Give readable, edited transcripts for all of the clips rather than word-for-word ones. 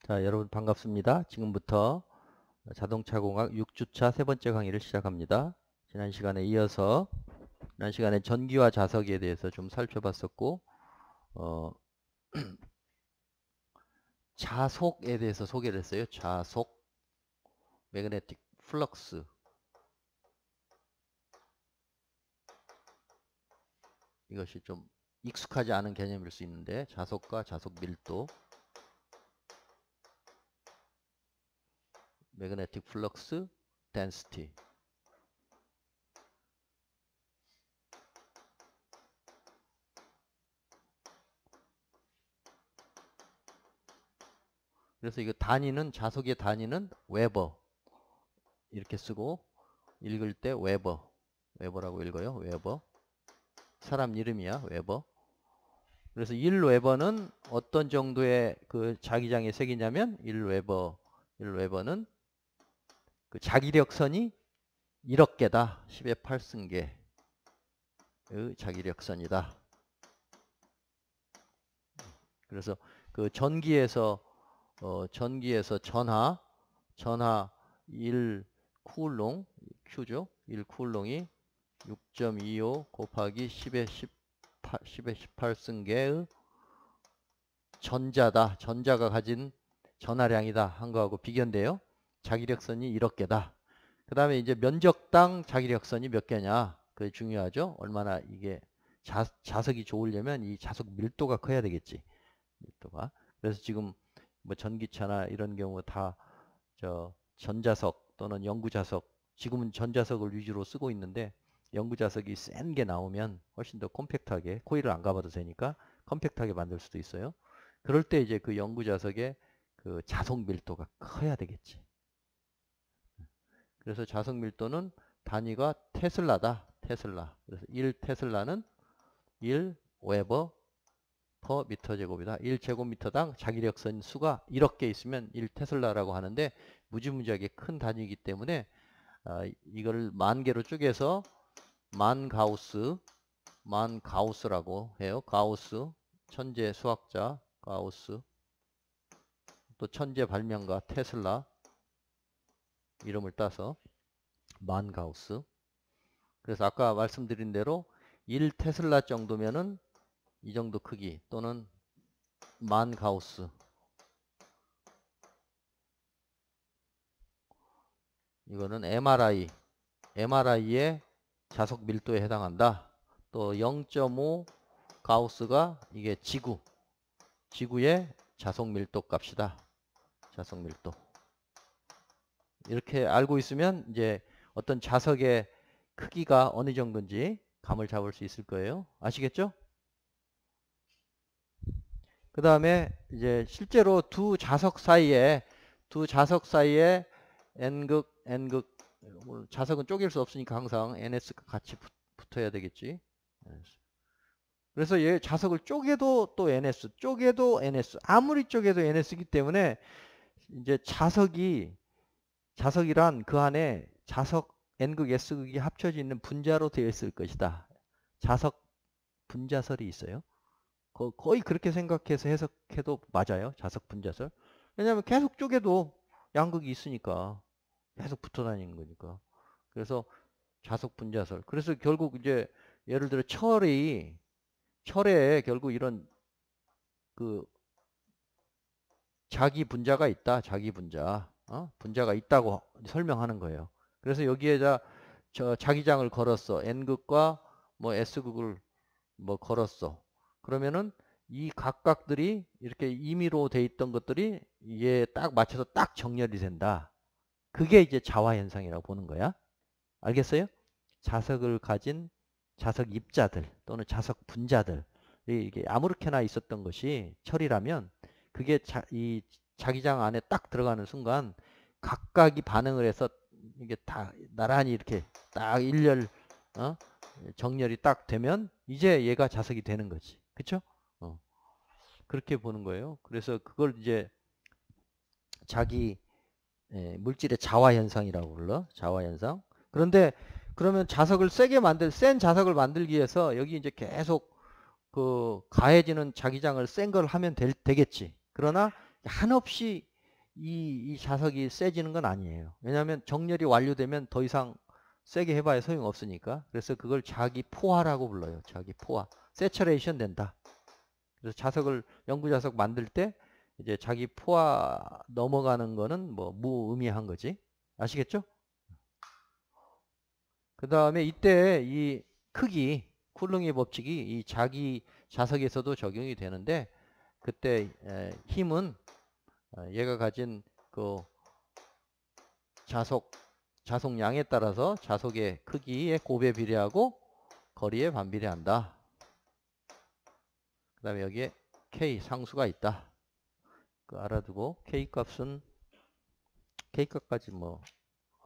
자, 여러분 반갑습니다. 지금부터 자동차공학 6주차 세 번째 강의를 시작합니다. 지난 시간에 이어서 지난 시간에 전기와 자석에 대해서 좀 살펴봤었고 어, 자속에 대해서 소개를 했어요. 자속, 매그네틱 플럭스. 이것이 좀 익숙하지 않은 개념일 수 있는데 자속과 자속 밀도, 매그네틱 플럭스, 덴시티. 그래서 이거 단위는 자석의 단위는 웨버 이렇게 쓰고 읽을 때 웨버라고 읽어요. 웨버. 사람 이름이야, 웨버. 그래서 1웨버는 어떤 정도의 그 자기장의 색이냐면 1웨버는 그 자기력선이 1억 개다. 10의 8승계의 자기력선이다. 그래서 그 전기에서 전하 1 쿨롱 Q죠. 1 쿨롱이 6.25 곱하기 10의 18승계의 전자다. 전자가 가진 전하량이다. 한 거하고 비견돼요. 자기력선이 1억 개다. 그 다음에 이제 면적당 자기력선이 몇 개냐. 그게 중요하죠. 얼마나 이게 자석이 좋으려면 이 자석 밀도가 커야 되겠지. 밀도가. 그래서 지금 뭐 전기차나 이런 경우 다 저 전자석 또는 영구자석, 지금은 전자석을 위주로 쓰고 있는데 영구자석이 센 게 나오면 훨씬 더 컴팩트하게, 코일을 안 감아도 되니까 컴팩트하게 만들 수도 있어요. 그럴 때 이제 그 영구자석의 그 자석 밀도가 커야 되겠지. 그래서 자석 밀도는 단위가 테슬라다. 테슬라. 그래서 1 테슬라는 1 웨버 퍼 미터 제곱이다. 1제곱미터당 자기력선 수가 1억 개 있으면 1 테슬라라고 하는데 무지무지하게 큰 단위이기 때문에 이거를 만 개로 쪼개서 만 가우스라고 해요. 가우스, 천재 수학자 가우스, 또 천재 발명가 테슬라 이름을 따서 만 가우스. 그래서 아까 말씀드린 대로 1 테슬라 정도면은 이 정도 크기 또는 만 가우스. 이거는 MRI의 자석 밀도에 해당한다. 또 0.5 가우스가 이게 지구의 자석 밀도 값이다. 자석 밀도. 이렇게 알고 있으면 이제 어떤 자석의 크기가 어느 정도인지 감을 잡을 수 있을 거예요. 아시겠죠? 그 다음에 이제 실제로 두 자석 사이에 N극 자석은 쪼갤 수 없으니까 항상 NS가 같이 붙어야 되겠지. 그래서 얘 자석을 쪼개도 또 NS, 쪼개도 NS, 아무리 쪼개도 NS이기 때문에 이제 자석이란 그 안에 자석 N극, S극이 합쳐져 있는 분자로 되어 있을 것이다. 자석 분자설이 있어요. 거의 그렇게 생각해서 해석해도 맞아요. 자석 분자설. 왜냐하면 계속 쪼개도 양극이 있으니까 계속 붙어 다니는 거니까. 그래서 자석 분자설. 그래서 결국 이제 예를 들어 철에 결국 이런 그 자기 분자가 있다. 자기 분자. 분자가 있다고 설명하는 거예요. 그래서 여기에다 저 자기장을 걸었어. N극과 뭐 S극을 뭐 걸었어. 그러면은 이 각각들이 이렇게 임의로 돼 있던 것들이 얘에 딱 맞춰서 딱 정렬이 된다. 그게 이제 자화현상이라고 보는 거야. 알겠어요? 자석을 가진 자석 입자들 또는 자석 분자들이 이게 아무렇게나 있었던 것이 철이라면 그게 이 자기장 안에 딱 들어가는 순간 각각이 반응을 해서 이게 다 나란히 이렇게 딱 일렬 정렬이 딱 되면 이제 얘가 자석이 되는 거지. 그쵸? 그렇게 보는 거예요. 그래서 그걸 이제 자기 물질의 자화 현상이라고 불러. 자화 현상. 그런데 그러면 센 자석을 만들기 위해서 여기 이제 계속 그 가해지는 자기장을 센 걸 하면 되겠지. 그러나 한없이 이 자석이 세지는 건 아니에요. 왜냐하면 정렬이 완료되면 더 이상 세게 해봐야 소용없으니까. 그래서 그걸 자기 포화라고 불러요. 자기 포화. 세처레이션 된다. 그래서 자석을 연구 자석 만들 때 이제 자기 포화 넘어가는 거는 뭐 무의미한 거지. 아시겠죠? 그 다음에 이때 이 크기, 쿨링의 법칙이 이 자기 자석에서도 적용이 되는데 그때 힘은 얘가 가진 그 자속량에 따라서 자속의 크기에 곱에 비례하고 거리에 반비례한다. 그 다음에 여기에 K 상수가 있다. 그 알아두고 K 값은 K 값까지 뭐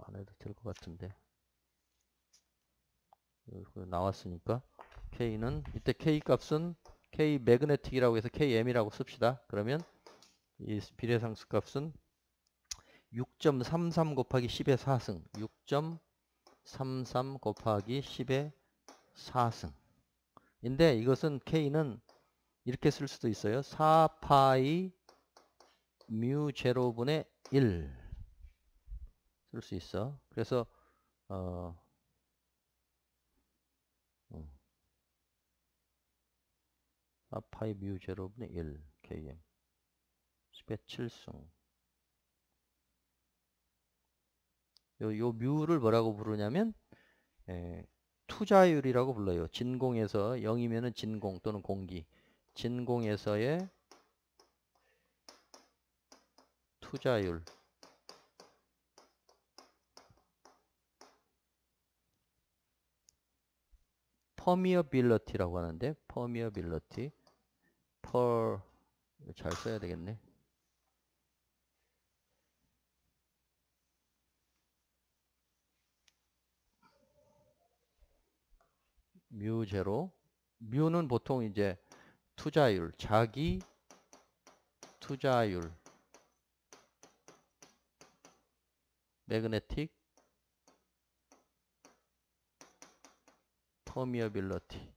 안 해도 될 것 같은데 나왔으니까 K는 이때 K 값은 K 매그네틱이라고 해서 KM이라고 씁시다. 그러면 이 비례상수 값은 6.33 곱하기 10의 4승 6.33 곱하기 10의 4승 인데 이것은 K는 이렇게 쓸 수도 있어요. 4파이 뮤 제로분의 1 쓸 수 있어. 그래서 4파이 뮤 제로분의 1 Km 10의 7승 요 뮤를 뭐라고 부르냐면 투자율이라고 불러요. 진공에서 0이면은 진공 또는 공기. 진공에서의 투자율. 퍼미어빌리티라고 하는데 퍼미어빌리티. 잘 써야 되겠네. 뮤 제로. 뮤는 보통 이제 투자율, 자기 투자율, 매그네틱 퍼미어빌리티.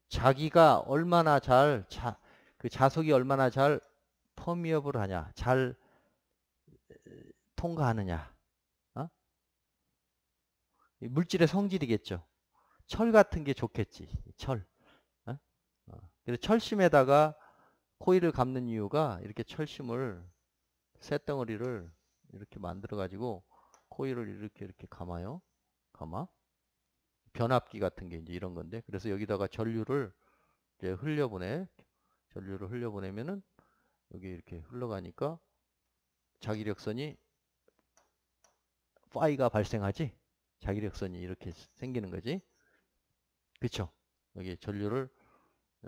자기가 얼마나 그 자석이 얼마나 잘 퍼미어블 하냐, 잘 통과하느냐. 어? 물질의 성질이겠죠. 철 같은 게 좋겠지. 철. 어? 그래서 철심에다가 코일을 감는 이유가 이렇게 철심을 쇳덩어리를 이렇게 만들어 가지고 코일을 이렇게 감아요. 감아. 변압기 같은 게 이제 이런 건데 그래서 여기다가 전류를 이제 흘려보내. 전류를 흘려보내면은 여기 이렇게 흘러가니까 자기력선이 파이가 발생하지. 자기력선이 이렇게 생기는 거지. 그쵸? 여기 전류를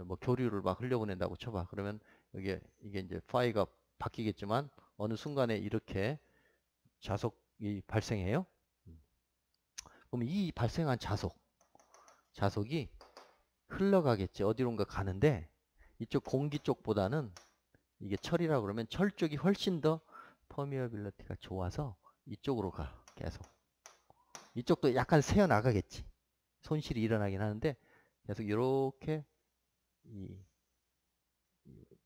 뭐 교류를 막 흘려보낸다고 쳐봐. 그러면 여기 이게 이제 파이가 바뀌겠지만 어느 순간에 이렇게 자속이 발생해요. 그럼 이 발생한 자속이 흘러가겠지. 어디론가 가는데 이쪽 공기 쪽보다는 이게 철이라고 그러면 철 쪽이 훨씬 더 퍼미어빌리티가 좋아서 이쪽으로 가. 계속. 이쪽도 약간 새어 나가겠지. 손실이 일어나긴 하는데 계속 이렇게 이,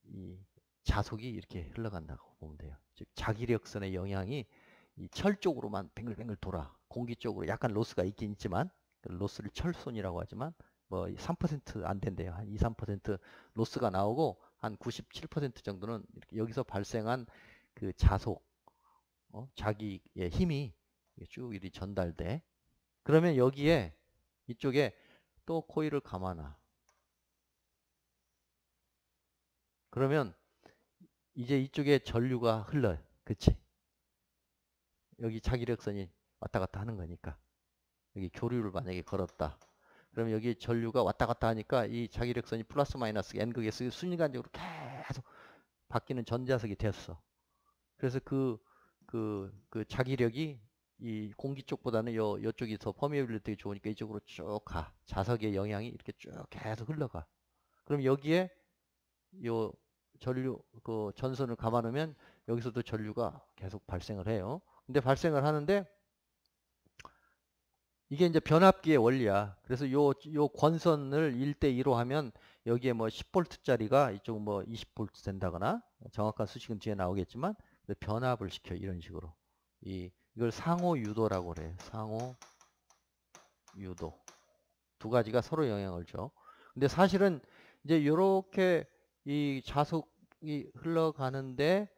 이 자속이 이렇게 흘러간다고 보면 돼요. 즉 자기력선의 영향이 이 철 쪽으로만 뱅글뱅글 돌아. 공기 쪽으로 약간 로스가 있긴 있지만 그 로스를 철손이라고 하지만 뭐 3%안 된대요. 한 2, 3% 로스가 나오고 한 97% 정도는 이렇게 여기서 발생한 그 자속, 자기의 힘이 쭉 이리 전달돼. 그러면 여기에 이쪽에 또 코일을 감아놔. 그러면 이제 이쪽에 전류가 흘러요. 그치? 여기 자기력선이 왔다 갔다 하는 거니까. 여기 교류를 만약에 걸었다. 그러면 여기 전류가 왔다 갔다 하니까 이 자기력선이 플러스 마이너스 N극에 순간적으로 계속 바뀌는 전자석이 됐어. 그래서 그 자기력이 이 공기 쪽보다는 요쪽이 더 퍼미어빌리티가 좋으니까 이쪽으로 쭉 가. 자석의 영향이 이렇게 쭉 계속 흘러가. 그럼 여기에 요 전류 그 전선을 감아놓으면 여기서도 전류가 계속 발생을 해요. 근데 발생을 하는데 이게 이제 변압기의 원리야. 그래서 요 권선을 1대2로 하면 여기에 뭐 10V짜리가 이쪽 뭐 20V 된다거나 정확한 수식은 뒤에 나오겠지만 변압을 시켜 이런 식으로. 이걸 상호 유도라고 그래요. 상호 유도. 두 가지가 서로 영향을 줘. 근데 사실은 이제 요렇게 이 자속이 흘러가는데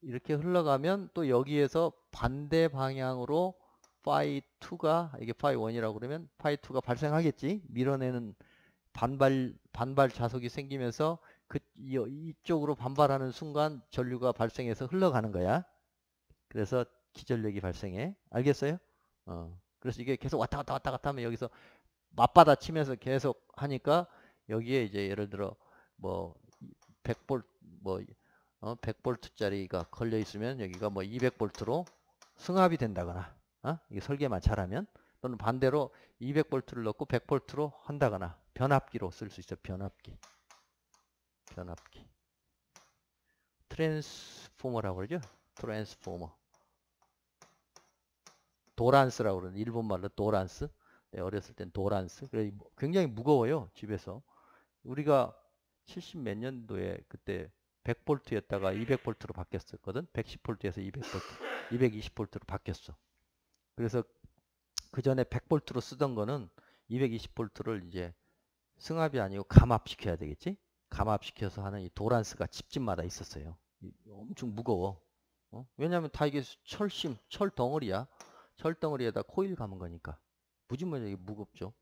이렇게 흘러가면 또 여기에서 반대 방향으로 phi 2가 이게 phi 1이라고 그러면 phi 2가 발생하겠지. 밀어내는 반발 자속이 생기면서 이쪽으로 반발하는 순간 전류가 발생해서 흘러가는 거야. 그래서 기전력이 발생해. 알겠어요? 그래서 이게 계속 왔다 갔다 하면 여기서 맞받아 치면서 계속 하니까 여기에 이제 예를 들어 뭐 100V 뭐 100V짜리가 걸려 있으면 여기가 뭐 200V로 승합이 된다거나 이게 설계만 잘하면 또는 반대로 200V를 넣고 100V로 한다거나 변압기로 쓸 수 있어. 변압기 트랜스포머라고 그러죠. 트랜스포머 도란스라고 그러는 일본말로 도란스. 네, 어렸을 땐 도란스. 그래 굉장히 무거워요. 집에서 우리가 70 몇 년도에 그때 100V였다가 200V로 바뀌었었거든. 110V에서 200V, 220V로 바뀌었어. 그래서 그 전에 100V로 쓰던 거는 220V를 이제 승합이 아니고 감압시켜야 되겠지. 감압시켜서 하는 이 도란스가 집집마다 있었어요. 엄청 무거워. 왜냐하면 다 이게 철 덩어리야. 철 덩어리에다 코일 감은 거니까 무지무지하게 무겁죠.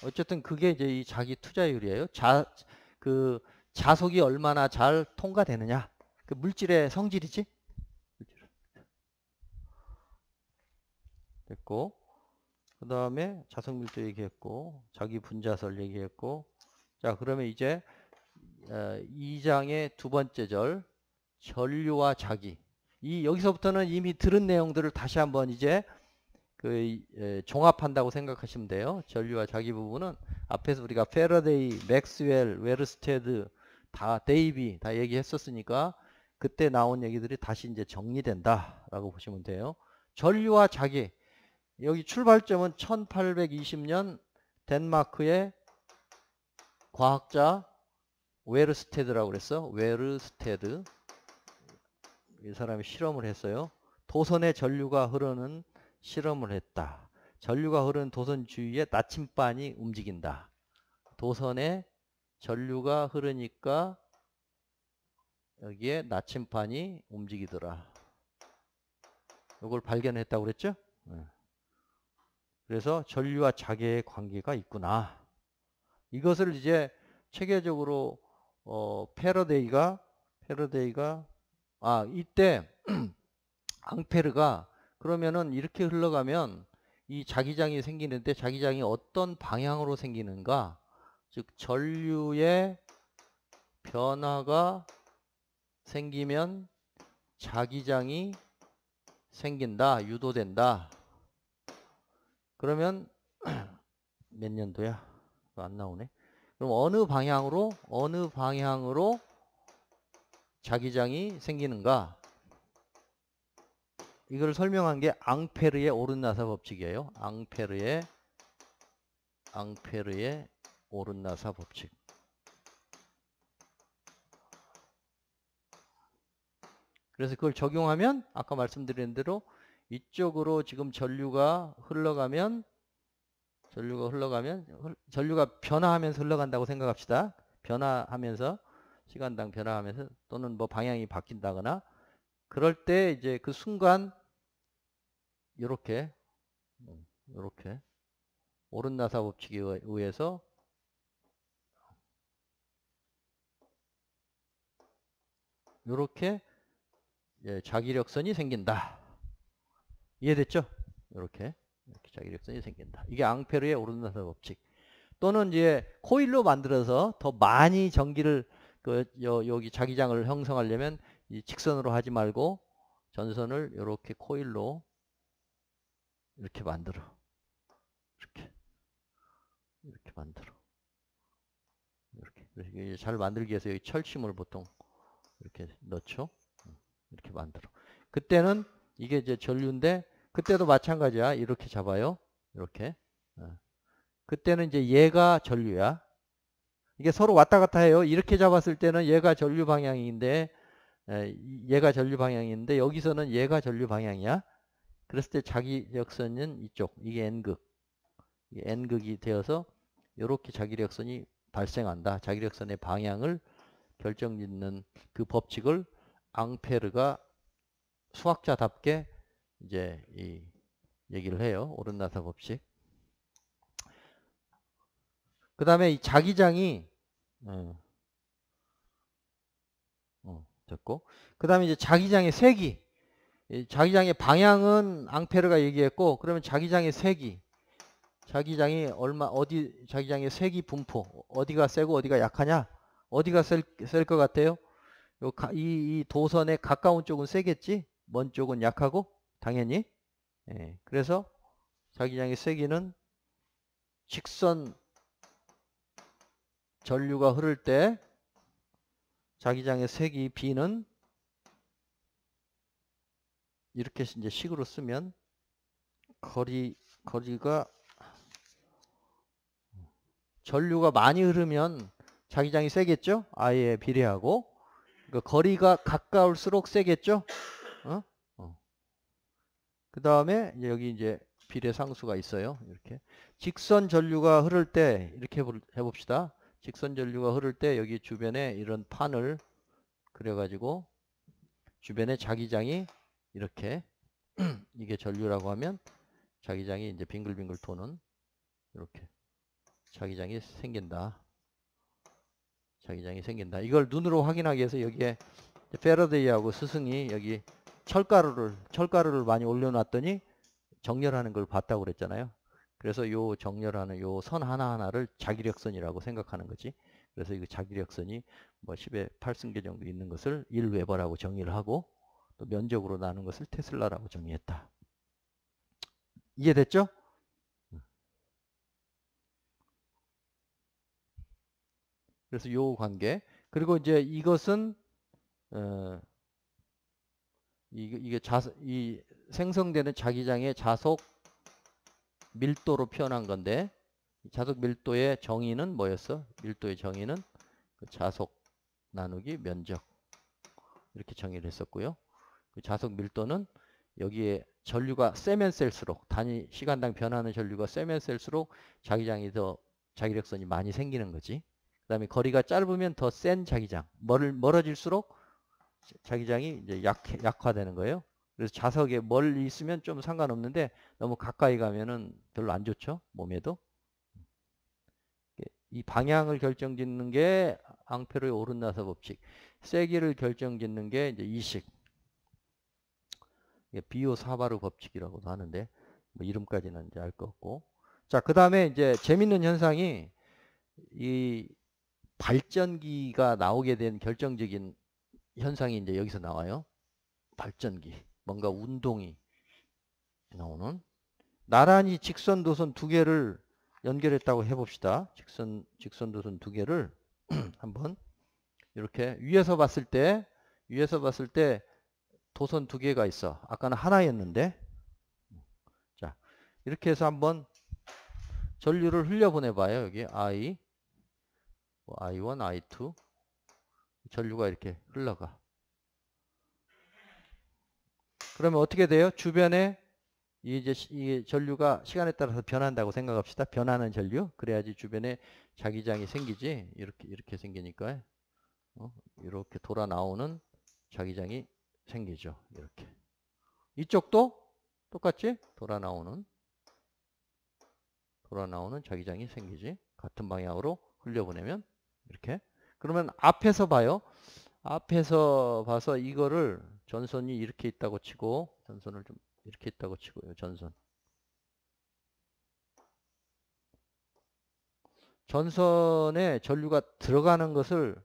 어쨌든 그게 이제 이 자기 투자율이에요. 자속이 얼마나 잘 통과되느냐. 그 물질의 성질이지. 됐고, 그 다음에 자석 밀도 얘기했고, 자기 분자설 얘기했고, 자 그러면 이제 2장의 두 번째 절, 전류와 자기. 여기서부터는 이미 들은 내용들을 다시 한번 이제 종합한다고 생각하시면 돼요. 전류와 자기 부분은 앞에서 우리가 패러데이, 맥스웰, 웨르스테드, 데이비 다 얘기했었으니까 그때 나온 얘기들이 다시 이제 정리된다라고 보시면 돼요. 전류와 자기. 여기 출발점은 1820년 덴마크의 과학자 웨르스테드라고 그랬어. 웨르스테드. 이 사람이 실험을 했어요. 도선에 전류가 흐르는 실험을 했다. 전류가 흐르는 도선 주위에 나침반이 움직인다. 도선에 전류가 흐르니까 여기에 나침반이 움직이더라. 이걸 발견했다고 그랬죠? 그래서 전류와 자기의 관계가 있구나. 이것을 이제 체계적으로 패러데이가 이때 앙페르가 그러면은 이렇게 흘러가면 이 자기장이 생기는데 자기장이 어떤 방향으로 생기는가? 즉 전류의 변화가 생기면 자기장이 생긴다, 유도된다. 그러면 몇 년도야? 안 나오네. 그럼 어느 방향으로 자기장이 생기는가? 이걸 설명한 게 앙페르의 오른나사 법칙이에요. 앙페르의 오른나사 법칙. 그래서 그걸 적용하면 아까 말씀드린 대로 이쪽으로 지금 전류가 변화하면서 흘러간다고 생각합시다. 변화하면서 시간당 변화하면서 또는 뭐 방향이 바뀐다거나 그럴 때 이제 그 순간 이렇게 오른나사 법칙에 의해서 이렇게 자기력선이 생긴다. 이해됐죠? 이렇게 자기력선이 생긴다. 이게 앙페르의 오른나사 법칙. 또는 이제 코일로 만들어서 더 많이 전기를 여기 자기장을 형성하려면 이 직선으로 하지 말고 전선을 이렇게 코일로 이렇게 만들어. 이렇게 만들어. 이렇게 잘 만들기 위해서 여기 철심을 보통 이렇게 넣죠. 이렇게 만들어. 그때는 이게 이제 전류인데 그때도 마찬가지야. 이렇게 잡아요. 이렇게. 그때는 이제 얘가 전류야. 이게 서로 왔다 갔다 해요. 이렇게 잡았을 때는 얘가 전류 방향인데, 얘가 전류 방향인데, 여기서는 얘가 전류 방향이야. 그랬을 때 자기력선은 이쪽. 이게 N극. 이게 N극이 되어서 이렇게 자기력선이 발생한다. 자기력선의 방향을 결정짓는 그 법칙을 앙페르가 수학자답게 이제 이 얘기를 해요. 오른나사 법칙. 그 다음에 이 자기장이 됐고, 그 다음에 이제 자기장의 세기. 자기장의 방향은 앙페르가 얘기했고, 그러면 자기장의 세기. 자기장이 자기장의 세기 분포. 어디가 세고 어디가 약하냐? 어디가 셀 것 같아요? 이 도선에 가까운 쪽은 세겠지? 먼 쪽은 약하고? 당연히. 그래서 자기장의 세기는 직선 전류가 흐를 때 자기장의 세기 B는 이렇게 이제 식으로 쓰면 거리가 전류가 많이 흐르면 자기장이 세겠죠? I에 비례하고. 그러니까 거리가 가까울수록 세겠죠? 그 다음에 여기 이제 비례 상수가 있어요. 이렇게. 직선 전류가 흐를 때 이렇게 해봅시다. 직선 전류가 흐를 때 여기 주변에 이런 판을 그려가지고 주변에 자기장이 이렇게 이게 전류라고 하면 자기장이 이제 빙글빙글 도는 이렇게 자기장이 생긴다. 자기장이 생긴다. 이걸 눈으로 확인하기 위해서 여기에 패러데이하고 스승이 여기 철가루를 많이 올려놨더니 정렬하는 걸 봤다고 그랬잖아요. 그래서 요 정렬하는 요 선 하나하나를 자기력선이라고 생각하는 거지. 그래서 이 자기력선이 뭐 10의 8승계 정도 있는 것을 1웨버라고 정의를 하고 또 면적으로 나눈 것을 테슬라라고 정의했다. 이해됐죠? 그래서 요 관계. 그리고 이제 이것은 이게 이 생성되는 자기장의 자속 밀도로 표현한 건데 자속 밀도의 정의는 뭐였어? 밀도의 정의는 그 자속 나누기 면적 이렇게 정의를 했었고요. 그 자속 밀도는 여기에 전류가 세면 셀수록 단위 시간당 변하는 전류가 세면 셀수록 자기장이 더 자기력선이 많이 생기는 거지. 그 다음에 거리가 짧으면 더 센 자기장 멀어질수록 자기장이 이제 약화되는 거예요. 그래서 자석에 멀리 있으면 좀 상관없는데 너무 가까이 가면은 별로 안 좋죠. 몸에도. 이 방향을 결정짓는 게 앙페르의 오른나사 법칙. 세기를 결정짓는 게 이제 이식. 비오 사바르 법칙이라고도 하는데 뭐 이름까지는 이제 알 것 없고. 자, 그 다음에 이제 재밌는 현상이 이 발전기가 나오게 된 결정적인 현상이 이제 여기서 나와요. 발전기. 뭔가 운동이 나오는. 나란히 직선 도선 두 개를 연결했다고 해봅시다. 직선 도선 두 개를 한번 이렇게 위에서 봤을 때 도선 두 개가 있어. 아까는 하나였는데. 자, 이렇게 해서 한번 전류를 흘려보내봐요. 여기 I1, I2 전류가 이렇게 흘러가. 그러면 어떻게 돼요? 주변에 이게 전류가 시간에 따라서 변한다고 생각합시다. 변하는 전류. 그래야지 주변에 자기장이 생기지. 이렇게 생기니까 이렇게 돌아 나오는 자기장이 생기죠. 이렇게. 이쪽도 똑같이 돌아 나오는 자기장이 생기지. 같은 방향으로 흘려보내면 이렇게. 그러면 앞에서 봐요. 앞에서 봐서 이거를 전선이 이렇게 있다고 치고 전선을 좀 이렇게 있다고 치고요. 전선에 전류가 들어가는 것을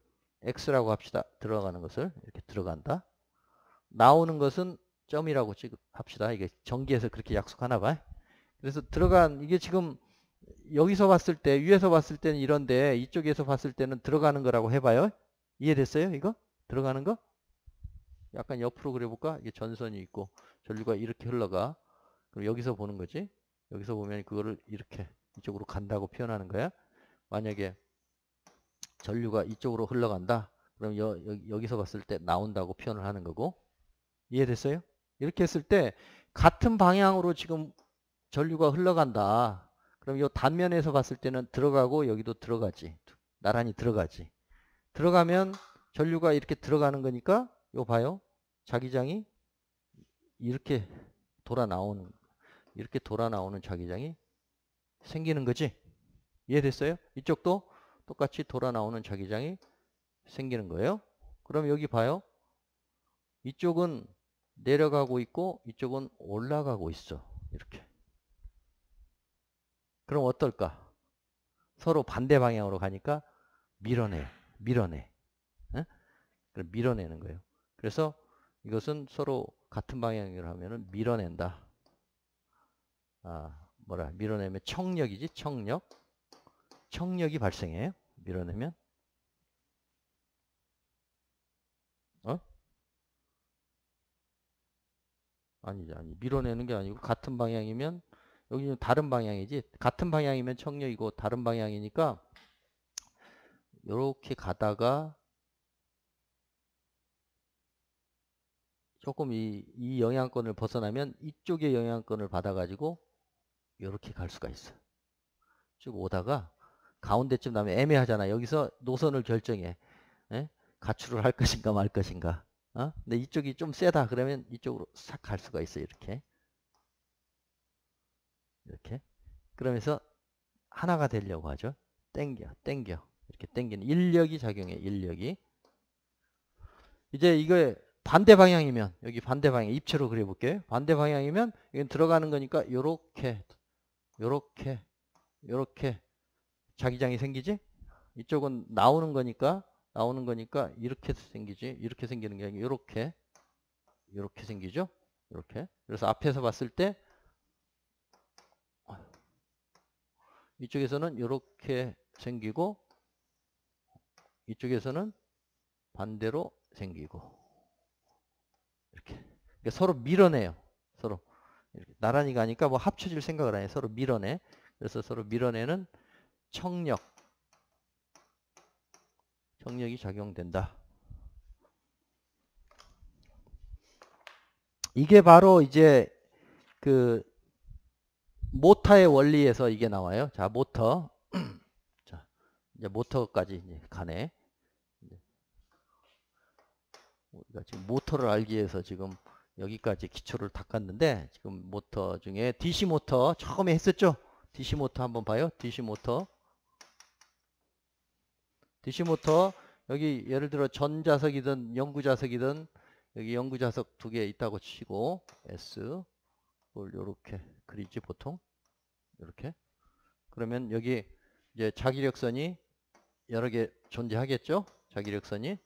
X라고 합시다. 들어가는 것을 이렇게 들어간다. 나오는 것은 점이라고 합시다. 이게 전기에서 그렇게 약속하나 봐. 그래서 이게 지금 여기서 봤을 때 위에서 봤을 때는 이런데 이쪽에서 봤을 때는 들어가는 거라고 해봐요. 이해됐어요? 이거? 들어가는 거? 약간 옆으로 그려볼까? 이게 전선이 있고 전류가 이렇게 흘러가. 그럼 여기서 보는 거지. 여기서 보면 그거를 이렇게 이쪽으로 간다고 표현하는 거야. 만약에 전류가 이쪽으로 흘러간다. 그럼 여기서 봤을 때 나온다고 표현을 하는 거고. 이해됐어요? 이렇게 했을 때 같은 방향으로 지금 전류가 흘러간다. 그럼 이 단면에서 봤을 때는 들어가고 여기도 들어가지. 나란히 들어가지. 들어가면 전류가 이렇게 들어가는 거니까 이거 봐요. 자기장이 이렇게 이렇게 돌아 나오는 자기장이 생기는 거지. 이해됐어요? 이쪽도 똑같이 돌아 나오는 자기장이 생기는 거예요. 그럼 여기 봐요. 이쪽은 내려가고 있고 이쪽은 올라가고 있어. 이렇게. 그럼 어떨까? 서로 반대 방향으로 가니까 밀어내. 에? 그럼 밀어내는 거예요. 그래서 이것은 서로 같은 방향으로 하면은 밀어낸다. 밀어내면 청력이지, 청력. 청력이 발생해요. 밀어내면. 어? 아니지. 밀어내는 게 아니고 같은 방향이면 여기는 다른 방향이지. 같은 방향이면 청력이고 다른 방향이니까 이렇게 가다가 조금 이 영향권을 벗어나면 이쪽의 영향권을 받아가지고 이렇게 갈 수가 있어. 쭉 오다가 가운데쯤 나면 애매하잖아. 여기서 노선을 결정해. 에? 가출을 할 것인가 말 것인가. 근데 이쪽이 좀 세다. 그러면 이쪽으로 싹 갈 수가 있어. 이렇게. 이렇게. 그러면서 하나가 되려고 하죠. 땡겨. 이렇게 땡기는 인력이 작용해. 인력이. 이제 이거 반대 방향이면 여기 반대 방향 입체로 그려볼게요. 반대 방향이면 이건 들어가는 거니까 요렇게 자기장이 생기지. 이쪽은 나오는 거니까 이렇게 생기지. 이렇게 생기는 게 아니고 요렇게 생기죠. 이렇게. 그래서 앞에서 봤을 때 이쪽에서는 요렇게 생기고 이쪽에서는 반대로 생기고 이렇게. 그러니까 서로 밀어내요. 서로 이렇게 나란히 가니까 뭐 합쳐질 생각을 안 해. 서로 밀어내. 그래서 서로 밀어내는 청력이 작용된다. 이게 바로 이제 그 모터의 원리에서 이게 나와요. 자, 모터. 자, 이제 모터까지 이제 가네. 우리가 지금 모터를 알기 위해서 지금 여기까지 기초를 닦았는데 지금 모터 중에 DC 모터 처음에 했었죠? DC 모터 한번 봐요. DC 모터. DC 모터 여기 예를 들어 전자석이든 영구자석이든 여기 영구자석 두 개 있다고 치고 S 를 요렇게 그리지 보통 이렇게. 그러면 여기 이제 자기력선이 여러 개 존재하겠죠? 자기력선이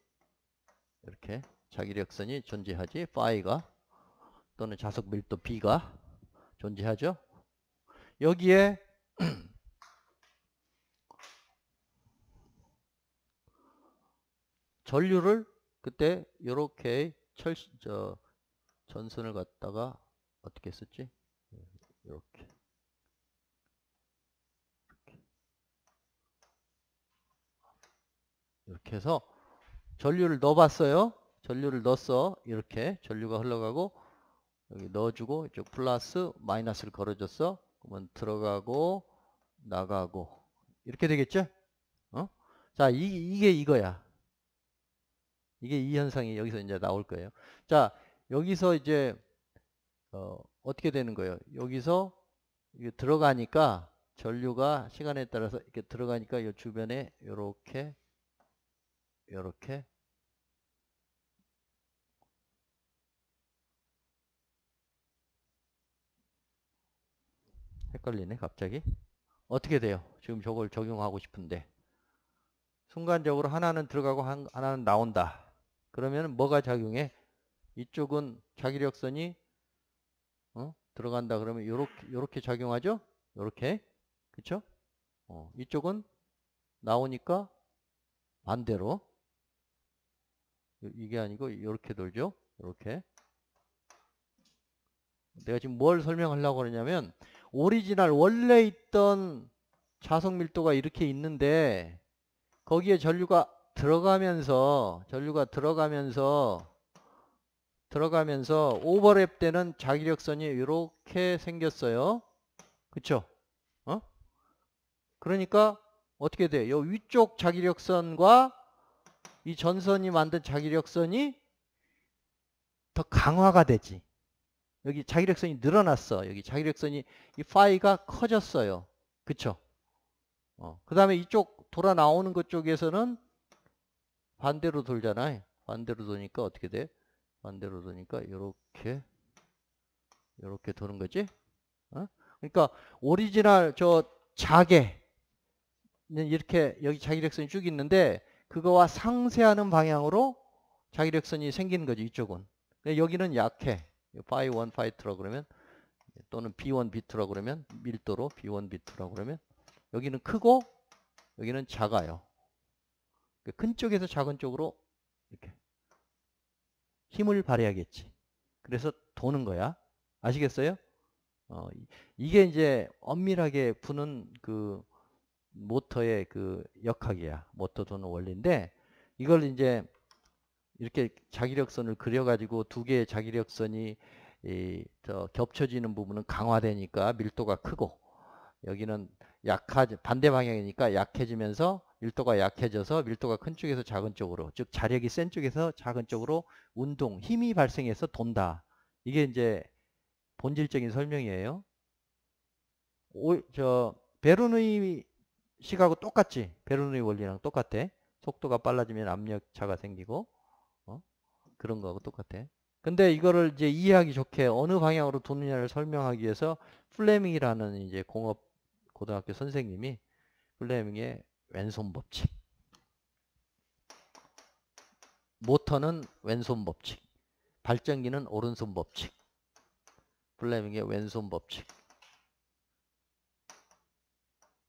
이렇게 자기력선이 존재하지. 파이가 또는 자석 밀도 B가 존재하죠. 여기에 전류를 그때 이렇게 전선을 갖다가 어떻게 했었지? 이렇게 해서 전류를 넣어봤어요. 전류를 넣었어. 이렇게 전류가 흘러가고 여기 넣어주고 이쪽 플러스 마이너스를 걸어줬어. 그러면 들어가고 나가고 이렇게 되겠죠? 자, 이게 이거야. 이게 이 현상이 여기서 이제 나올 거예요. 자, 여기서 이제 어떻게 되는 거예요? 여기서 이게 들어가니까 전류가 시간에 따라서 이렇게 들어가니까 이 주변에 이렇게 헷갈리네 갑자기. 어떻게 돼요? 지금 저걸 적용하고 싶은데 순간적으로 하나는 들어가고 하나는 나온다. 그러면 뭐가 작용해? 이쪽은 자기력선이 들어간다 그러면 요렇게 작용하죠? 요렇게. 그쵸? 이쪽은 나오니까 반대로 이게 아니고 요렇게 돌죠? 요렇게. 내가 지금 뭘 설명하려고 그러냐면 오리지널 원래 있던 자석 밀도가 이렇게 있는데 거기에 전류가 들어가면서 오버랩 되는 자기력선이 이렇게 생겼어요. 그쵸? 어? 그러니까 어떻게 돼? 요 위쪽 자기력선과 이 전선이 만든 자기력선이 더 강화가 되지. 여기 자기력선이 늘어났어. 여기 자기력선이 이 파이가 커졌어요. 그쵸? 그 다음에 이쪽 돌아 나오는 것 쪽에서는 반대로 돌잖아요. 반대로 도니까 어떻게 돼? 반대로 도니까 요렇게 도는 거지. 어? 그러니까 오리지널 저 자개 이렇게 여기 자기력선이 쭉 있는데 그거와 상쇄하는 방향으로 자기력선이 생기는 거죠. 이쪽은. 여기는 약해. 파이 1, 파이 2라고 그러면 또는 B1, B2라고 그러면 밀도로 B1, B2라고 그러면 여기는 크고 여기는 작아요. 큰 쪽에서 작은 쪽으로 이렇게 힘을 발휘하겠지. 그래서 도는 거야. 아시겠어요? 이게 이제 엄밀하게 푸는 그 모터의 그 역학이야. 모터 도는 원리인데 이걸 이제 이렇게 자기력선을 그려가지고 두 개의 자기력선이 겹쳐지는 부분은 강화되니까 밀도가 크고 여기는 반대 방향이니까 약해지면서 밀도가 약해져서 밀도가 큰 쪽에서 작은 쪽으로 즉 자력이 센 쪽에서 작은 쪽으로 힘이 발생해서 돈다. 이게 이제 본질적인 설명이에요. 베르누이 식하고 똑같지. 베르누이 원리랑 똑같아. 속도가 빨라지면 압력차가 생기고 그런 거하고 똑같아. 근데 이거를 이제 이해하기 좋게 어느 방향으로 도느냐를 설명하기 위해서 플레밍이라는 이제 공업 고등학교 선생님이 플레밍의 왼손 법칙. 모터는 왼손 법칙. 발전기는 오른손 법칙. 플레밍의 왼손 법칙.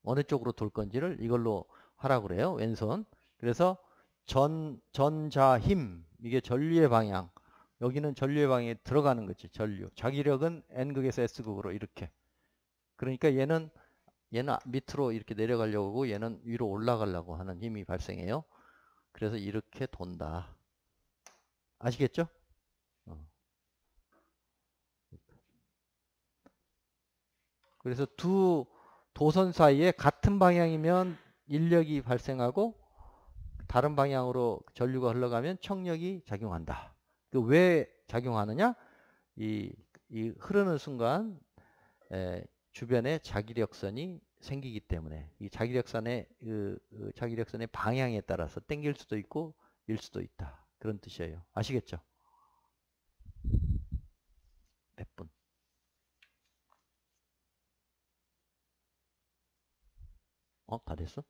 어느 쪽으로 돌 건지를 이걸로 하라고 그래요. 왼손. 그래서 전자 힘. 이게 전류의 방향. 여기는 전류의 방향에 들어가는 거지. 전류. 자기력은 N극에서 S극으로 이렇게. 그러니까 얘는 밑으로 이렇게 내려가려고 하고 얘는 위로 올라가려고 하는 힘이 발생해요. 그래서 이렇게 돈다. 아시겠죠? 그래서 두 도선 사이에 같은 방향이면 인력이 발생하고 다른 방향으로 전류가 흘러가면 청력이 작용한다. 왜 작용하느냐? 이 흐르는 순간 주변에 자기력선이 생기기 때문에 이 자기력선의 방향에 따라서 당길 수도 있고 밀 수도 있다. 그런 뜻이에요. 아시겠죠? 몇 분? 다 됐어?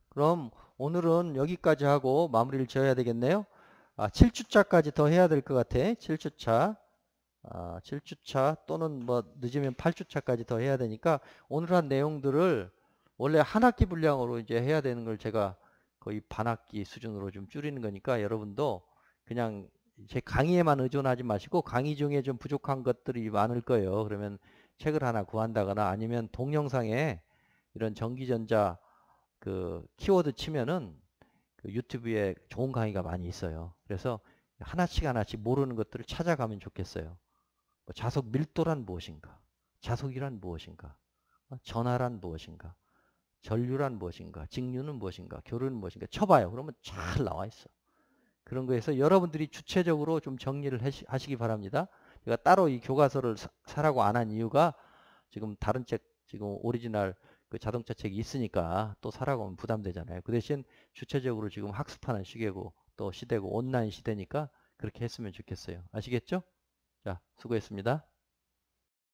그럼 오늘은 여기까지 하고 마무리를 지어야 되겠네요. 7주차까지 더 해야 될 것 같아. 7주차. 7주차 또는 뭐 늦으면 8주차까지 더 해야 되니까 오늘 한 내용들을 원래 한 학기 분량으로 이제 해야 되는 걸 제가 거의 반 학기 수준으로 좀 줄이는 거니까 여러분도 그냥 제 강의에만 의존하지 마시고 강의 중에 좀 부족한 것들이 많을 거예요. 그러면 책을 하나 구한다거나 아니면 동영상에 이런 전기전자 그 키워드 치면은 그 유튜브에 좋은 강의가 많이 있어요. 그래서 하나씩 모르는 것들을 찾아가면 좋겠어요. 자석 밀도란 무엇인가? 자석이란 무엇인가? 전하란 무엇인가? 전류란 무엇인가? 직류는 무엇인가? 교류는 무엇인가? 쳐봐요. 그러면 잘 나와 있어. 그런 거에서 여러분들이 주체적으로 좀 정리를 하시기 바랍니다. 제가 따로 이 교과서를 사라고 안 한 이유가 지금 다른 책, 지금 오리지널 그 자동차 책이 있으니까 또 사라고 하면 부담되잖아요. 그 대신 주체적으로 지금 학습하는 시계고 또 시대고 온라인 시대니까 그렇게 했으면 좋겠어요. 아시겠죠? 자, 수고했습니다.